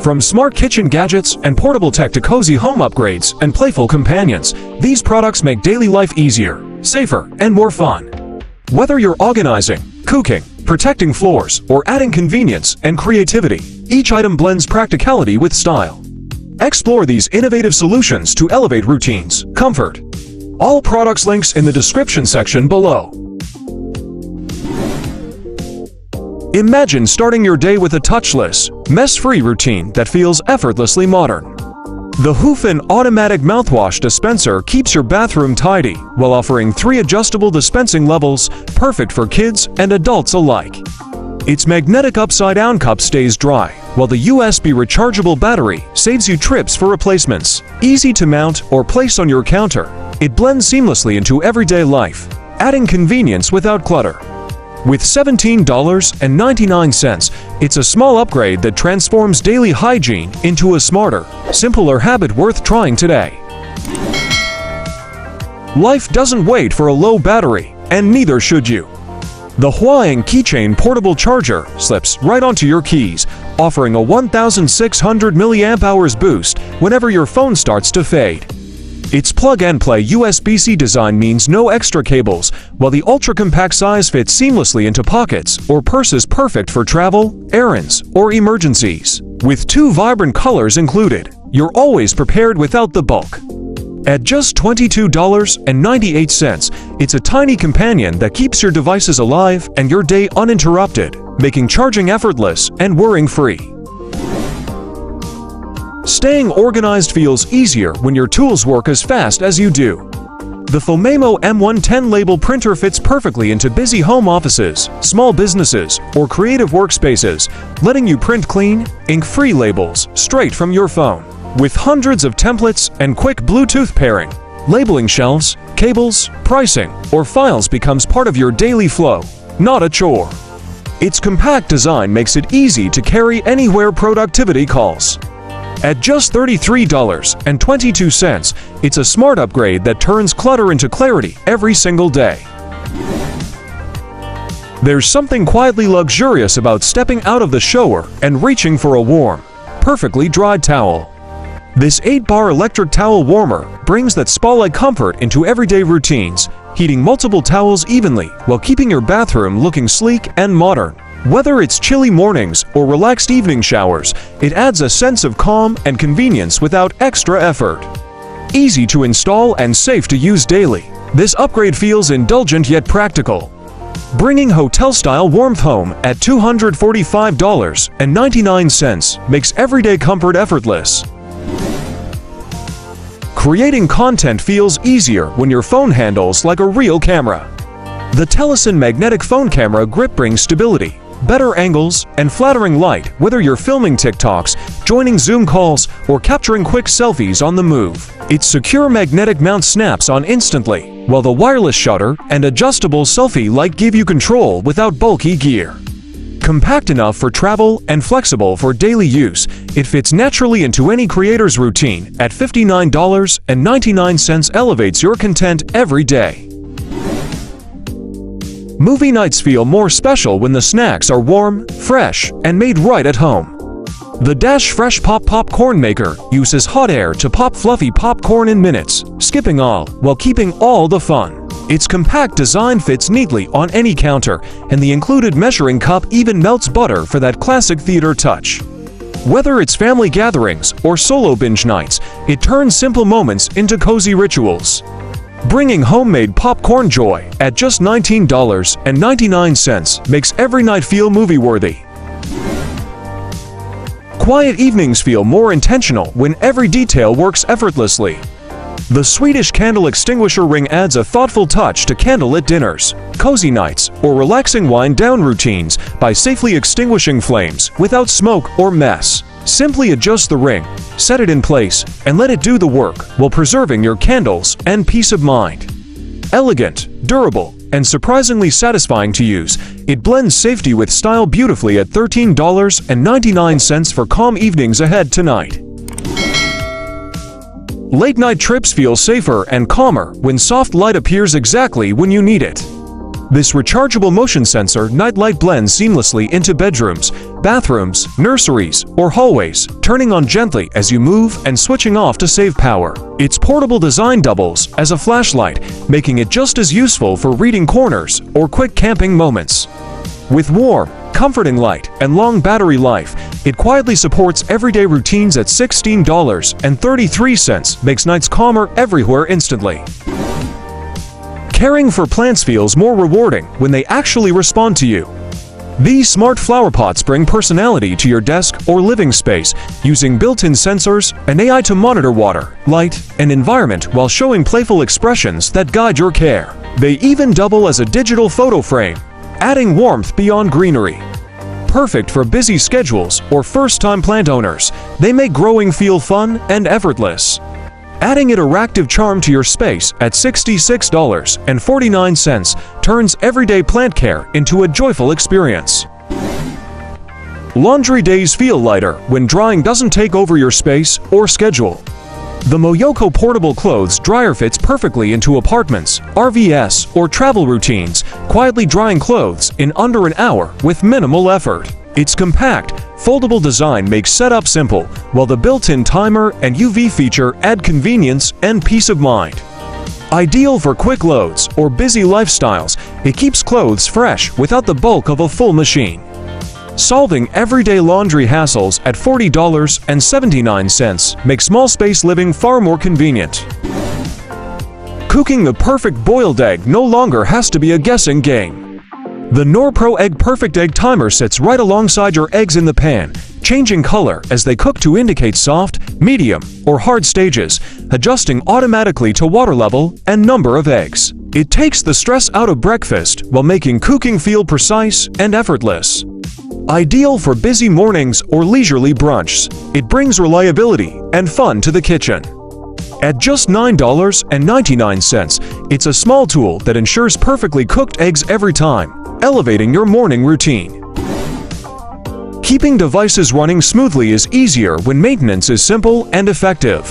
From smart kitchen gadgets and portable tech to cozy home upgrades and playful companions, these products make daily life easier, safer, and more fun. Whether you're organizing, cooking, protecting floors, or adding convenience and creativity, each item blends practicality with style. Explore these innovative solutions to elevate routines, comfort. All products links in the description section below. Imagine starting your day with a touchless, mess-free routine that feels effortlessly modern. The Hoofin automatic mouthwash dispenser keeps your bathroom tidy while offering 3 adjustable dispensing levels, perfect for kids and adults alike. Its magnetic upside-down cup stays dry, while the USB rechargeable battery saves you trips for replacements. Easy to mount or place on your counter, it blends seamlessly into everyday life, adding convenience without clutter. With $17.99, it's a small upgrade that transforms daily hygiene into a smarter, simpler habit worth trying today. Life doesn't wait for a low battery, and neither should you. The Huang Keychain Portable Charger slips right onto your keys, offering a 1,600 mAh boost whenever your phone starts to fade. Its plug-and-play USB-C design means no extra cables, while the ultra-compact size fits seamlessly into pockets or purses, perfect for travel, errands, or emergencies. With 2 vibrant colors included, you're always prepared without the bulk. At just $22.98, it's a tiny companion that keeps your devices alive and your day uninterrupted, making charging effortless and worrying-free. Staying organized feels easier when your tools work as fast as you do. The Fomemo M110 label printer fits perfectly into busy home offices, small businesses, or creative workspaces, letting you print clean, ink-free labels straight from your phone. With hundreds of templates and quick Bluetooth pairing, labeling shelves, cables, pricing, or files becomes part of your daily flow, not a chore. Its compact design makes it easy to carry anywhere productivity calls. At just $33.22, it's a smart upgrade that turns clutter into clarity every single day. There's something quietly luxurious about stepping out of the shower and reaching for a warm, perfectly dried towel. This 8-bar electric towel warmer brings that spa-like comfort into everyday routines, heating multiple towels evenly while keeping your bathroom looking sleek and modern. Whether it's chilly mornings or relaxed evening showers, it adds a sense of calm and convenience without extra effort. Easy to install and safe to use daily, this upgrade feels indulgent yet practical. Bringing hotel-style warmth home at $245.99 makes everyday comfort effortless. Creating content feels easier when your phone handles like a real camera. The Teleson magnetic phone camera grip brings stability, better angles, and flattering light whether you're filming TikToks, joining Zoom calls, or capturing quick selfies on the move. Its secure magnetic mount snaps on instantly, while the wireless shutter and adjustable selfie light give you control without bulky gear. Compact enough for travel and flexible for daily use, it fits naturally into any creator's routine at $59.99 elevates your content every day. Movie nights feel more special when the snacks are warm, fresh, and made right at home. The Dash Fresh Pop Popcorn Maker uses hot air to pop fluffy popcorn in minutes, skipping all while keeping all the fun. Its compact design fits neatly on any counter, and the included measuring cup even melts butter for that classic theater touch. Whether it's family gatherings or solo binge nights, it turns simple moments into cozy rituals. Bringing homemade popcorn joy at just $19.99 makes every night feel movie-worthy. Quiet evenings feel more intentional when every detail works effortlessly. The Swedish candle extinguisher ring adds a thoughtful touch to candlelit dinners, cozy nights, or relaxing wind-down routines by safely extinguishing flames without smoke or mess. Simply adjust the ring, set it in place, and let it do the work while preserving your candles and peace of mind. Elegant, durable, and surprisingly satisfying to use, it blends safety with style beautifully at $13.99 for calm evenings ahead tonight. Late-night trips feel safer and calmer when soft light appears exactly when you need it. This rechargeable motion sensor nightlight blends seamlessly into bedrooms, bathrooms, nurseries, or hallways, turning on gently as you move and switching off to save power. Its portable design doubles as a flashlight, making it just as useful for reading corners or quick camping moments. With warm, comforting light and long battery life, it quietly supports everyday routines at $16.33, makes nights calmer everywhere instantly. Caring for plants feels more rewarding when they actually respond to you. These smart flower pots bring personality to your desk or living space, using built-in sensors and AI to monitor water, light, and environment while showing playful expressions that guide your care. They even double as a digital photo frame, adding warmth beyond greenery. Perfect for busy schedules or first-time plant owners, they make growing feel fun and effortless. Adding interactive charm to your space at $66.49 turns everyday plant care into a joyful experience. Laundry days feel lighter when drying doesn't take over your space or schedule. The Moyoko portable clothes dryer fits perfectly into apartments, RVs, or travel routines, quietly drying clothes in under an hour with minimal effort. Its compact, foldable design makes setup simple, while the built-in timer and UV feature add convenience and peace of mind. Ideal for quick loads or busy lifestyles, it keeps clothes fresh without the bulk of a full machine. Solving everyday laundry hassles at $40.79 makes small space living far more convenient. Cooking the perfect boiled egg no longer has to be a guessing game. The Norpro Egg Perfect Egg Timer sits right alongside your eggs in the pan, changing color as they cook to indicate soft, medium, or hard stages, adjusting automatically to water level and number of eggs. It takes the stress out of breakfast while making cooking feel precise and effortless. Ideal for busy mornings or leisurely brunches, it brings reliability and fun to the kitchen. At just $9.99, it's a small tool that ensures perfectly cooked eggs every time, elevating your morning routine. Keeping devices running smoothly is easier when maintenance is simple and effective.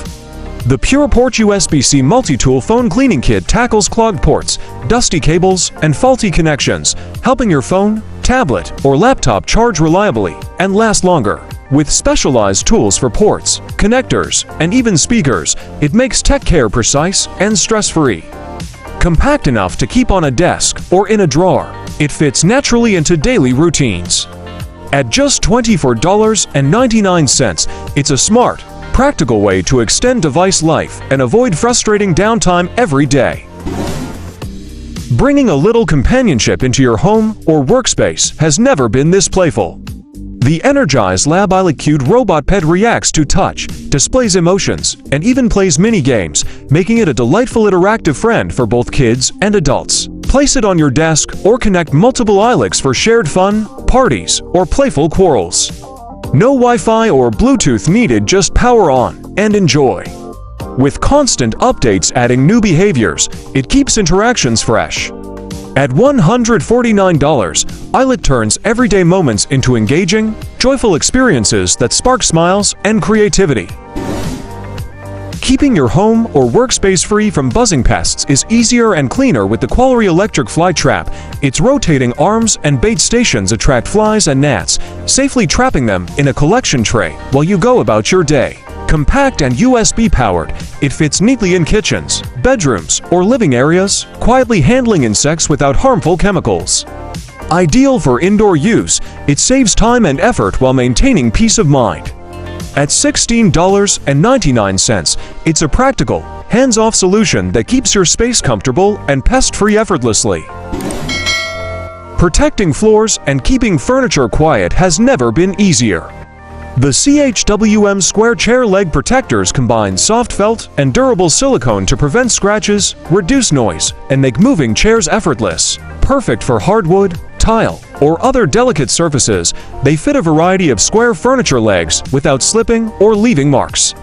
The PurePort USB-C multi-tool phone cleaning kit tackles clogged ports, dusty cables, and faulty connections, helping your phone, tablet, or laptop charge reliably and last longer. With specialized tools for ports, connectors, and even speakers, it makes tech care precise and stress-free. Compact enough to keep on a desk or in a drawer, it fits naturally into daily routines. At just $24.99, it's a smart, practical way to extend device life and avoid frustrating downtime every day. Bringing a little companionship into your home or workspace has never been this playful. The Energize Lab iLiQ'd robot pet reacts to touch, displays emotions, and even plays mini-games, making it a delightful interactive friend for both kids and adults. Place it on your desk or connect multiple iLiQs for shared fun, parties, or playful quarrels. No Wi-Fi or Bluetooth needed, just power on and enjoy. With constant updates adding new behaviors, it keeps interactions fresh. At $149, iLiQ turns everyday moments into engaging, joyful experiences that spark smiles and creativity. Keeping your home or workspace free from buzzing pests is easier and cleaner with the Quality electric fly trap. Its rotating arms and bait stations attract flies and gnats, safely trapping them in a collection tray while you go about your day. Compact and USB powered, it fits neatly in kitchens, bedrooms, or living areas, quietly handling insects without harmful chemicals. Ideal for indoor use, it saves time and effort while maintaining peace of mind. At $16.99, it's a practical, hands-off solution that keeps your space comfortable and pest-free effortlessly. Protecting floors and keeping furniture quiet has never been easier. The CHWM square chair leg protectors combine soft felt and durable silicone to prevent scratches, reduce noise, and make moving chairs effortless. Perfect for hardwood, tile, or other delicate surfaces, they fit a variety of square furniture legs without slipping or leaving marks.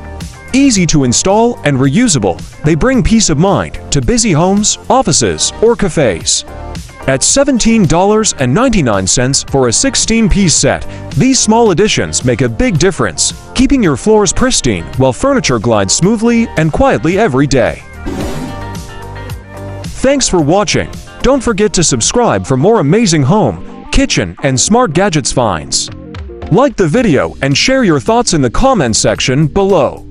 Easy to install and reusable, they bring peace of mind to busy homes, offices, or cafes. At $17.99 for a 16-piece set, these small additions make a big difference, keeping your floors pristine while furniture glides smoothly and quietly every day. Thanks for watching. Don't forget to subscribe for more amazing home, kitchen, and smart gadgets finds. Like the video and share your thoughts in the comments section below.